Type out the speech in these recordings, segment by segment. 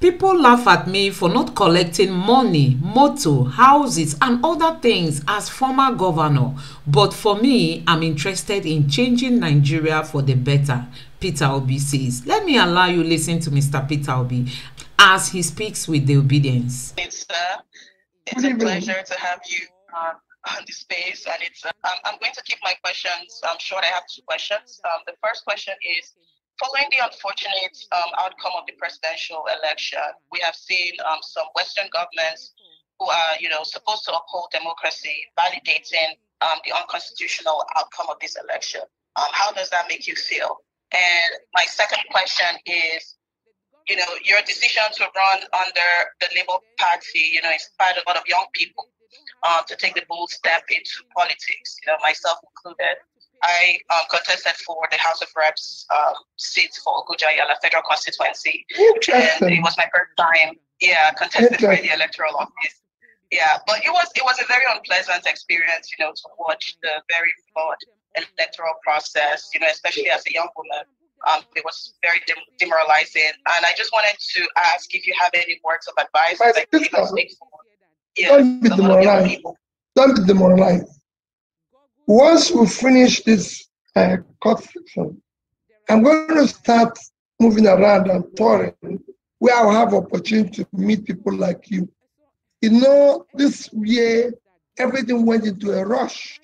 People laugh at me for not collecting money, motor, houses, and other things as former governor. But for me, I'm interested in changing Nigeria for the better, Peter Obi says. Let me allow you listen to Mr. Peter Obi as he speaks with the obedience. It's a pleasure to have you on the space, and I'm going to keep my questions short. I have two questions. The first question is, following the unfortunate outcome of the presidential election, we have seen some Western governments who are, supposed to uphold democracy, validating the unconstitutional outcome of this election. How does that make you feel? And my second question is, your decision to run under the Labour Party, inspired a lot of young people to take the bold step into politics, myself included. I contested for the House of Reps seat for Gujayala Federal Constituency. And it was my first time, contested for the electoral office. Yeah, but it was a very unpleasant experience, to watch the very flawed electoral process, especially as a young woman. It was very demoralizing. And I just wanted to ask if you have any words of advice. Don't be demoralized. Don't be demoralized. Once we finish this court section, I'm going to start moving around and touring where I'll have opportunity to meet people like you. This year, everything went into a rush.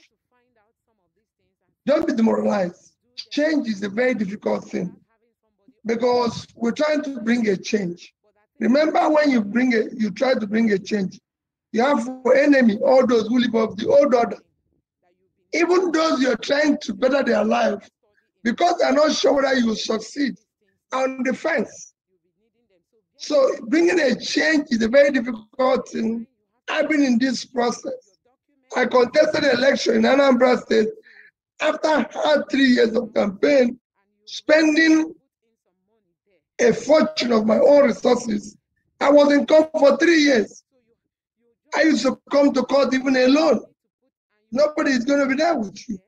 Don't be demoralized. Change is a very difficult thing because we're trying to bring a change. Remember, when you try to bring a change, you have for enemy all those who live off the old order. Even those you're trying to better their life, because they're not sure whether you will succeed, are on the fence. So bringing a change is a very difficult thing. I've been in this process. I contested the election in Anambra State after I had 3 years of campaign, spending a fortune of my own resources. I was in court for 3 years. I used to come to court even alone. Nobody is going to be there with you.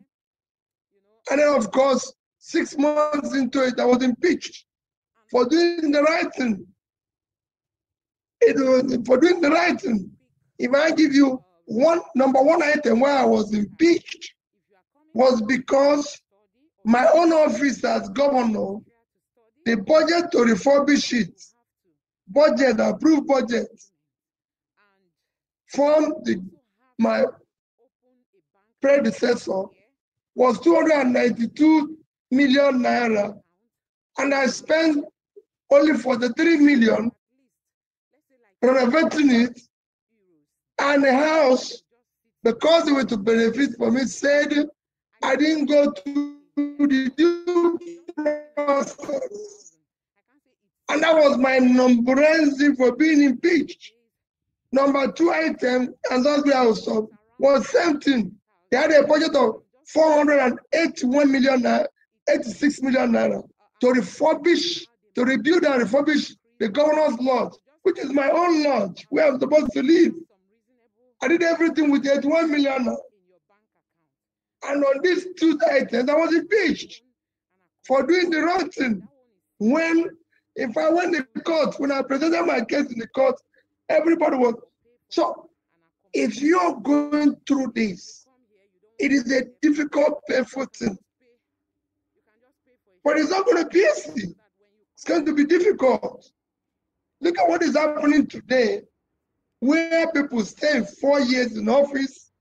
And then, of course, 6 months into it, I was impeached for doing the right thing. For doing the right thing. If I give you number one item where I was impeached, was because my own office as governor, the budget to refurbish it, approved budget, from my predecessor was 292 million naira, and I spent only 43 million renovating it, and the house, because they were to benefit from it, said I didn't go to the due process. And that was my number one for being impeached. Number two item, and that's where I was up, was same thing. They had a budget of 481 million naira, 86 million naira to refurbish, to rebuild and refurbish the governor's lodge, which is my own lodge, where I'm supposed to live. I did everything with 81 million naira. And on these two items, I was impeached for doing the wrong thing. If I went to court, when I presented my case in the court, everybody was. So, if you're going through this, it is a difficult, painful thing. But it's not going to be easy. It's going to be difficult. Look at what is happening today, where people stay 4 years in office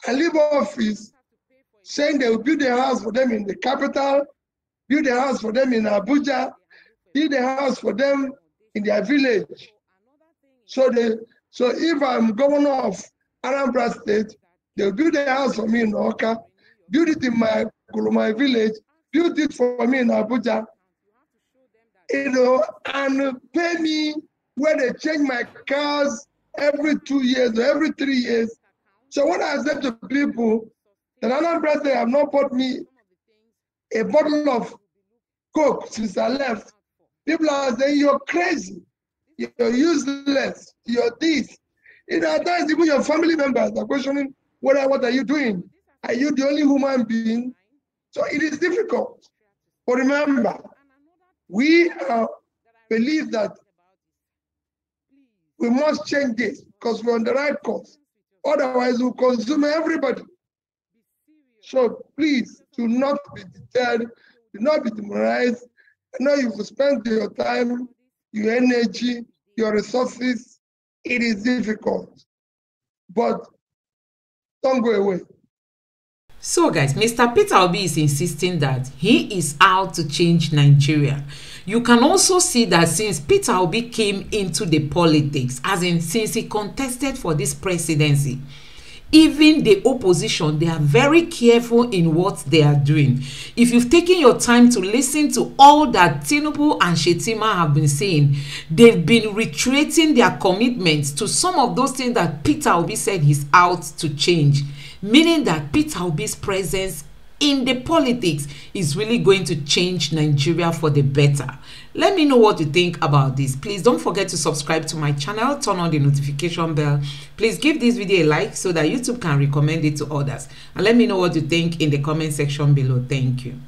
and leave office saying they will build a house for them in the capital, build a house for them in Abuja, build a house for them in their village. So if I'm governor of Anambra State, they'll build a house for me in Oka, build it in my village, build it for me in Abuja, and pay me where they change my cars every 2 years or every 3 years. So when I said to people that Anambra State have not bought me a bottle of Coke since I left, people are saying, you're crazy, you're useless, you're this. At times, even your family members are questioning, what are you doing? Are you the only human being? So it is difficult. But remember, we believe that We must change this because we're on the right course. Otherwise, we'll consume everybody. So please do not be deterred, do not be demoralized. I know you will spend your time, your energy, your resources. It is difficult, but don't go away. So guys, Mr. Peter Obi is insisting that he is out to change Nigeria. You can also see that since Peter Obi came into the politics, as in since he contested for this presidency, even the opposition, they are very careful in what they are doing. If you've taken your time to listen to all that Tinubu and Shetima have been saying, they've been reiterating their commitments to some of those things that Peter Obi said he's out to change, meaning that Peter Obi's presence in the politics is really going to change Nigeria for the better. Let me know what you think about this. Please don't forget to subscribe to my channel, turn on the notification bell. Please give this video a like so that YouTube can recommend it to others. And let me know what you think in the comment section below. Thank you.